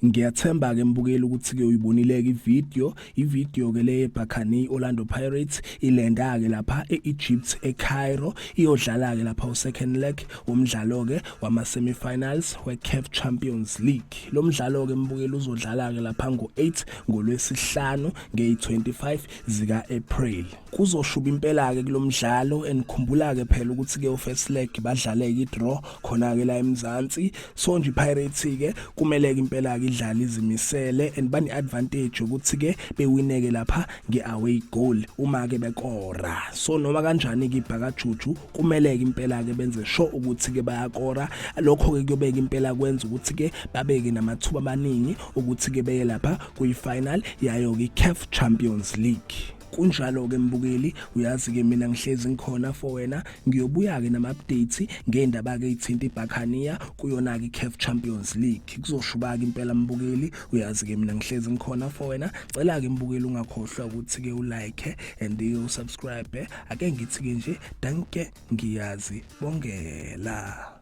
Ngiyathemba ke mbukeli ukuthi ke uyibonile ke ivideo ke le Buccaneers Orlando Pirates ilenda ke lapha eEgypt eCairo iyodlala ke lapha second leg umdlalo ke wama semifinals weCAF Champions League. Lo mdlalo ke mbukeli uzodlala ke lapha ngo8 ngolwesihlanu nge25 zika April. Kuzoshuba impela ke kulomdlalo enikhumbula ke phela ukuthi ke first leg badlale ke draw khona ke la eMzansi. So nje Pirates ke kumele ke impela ke idlala izimisele and bani advantage ukuthi ke bewineke lapha ngeaway goal uma ke bekora. So noma kanjani ke ibhakajuju kumele ke impela ke benze sure ukuthi ke bayakora. Lokho ke kuyobeka impela kwenza ukuthi ke babeke namathuba amaningi ukuthi ke beye lapha kuyifinal yayo ke CAF Champions League. Kunjalo ke mbukeli uyazi ke mina ngihlezi ngikhona for wena ngiyobuya ke nama updates ngeindaba ke ithinta iBuccaneers kuyona ke CAF Champions League. Kuzoshuba ke impela mbukeli uyazi ke mina ngihlezi ngikhona for wena. Cela ke mbukeli ungakhohlwa ukuthi ke ulike and usubscribe. Ake ngithi ke nje danke ngiyazi bongela.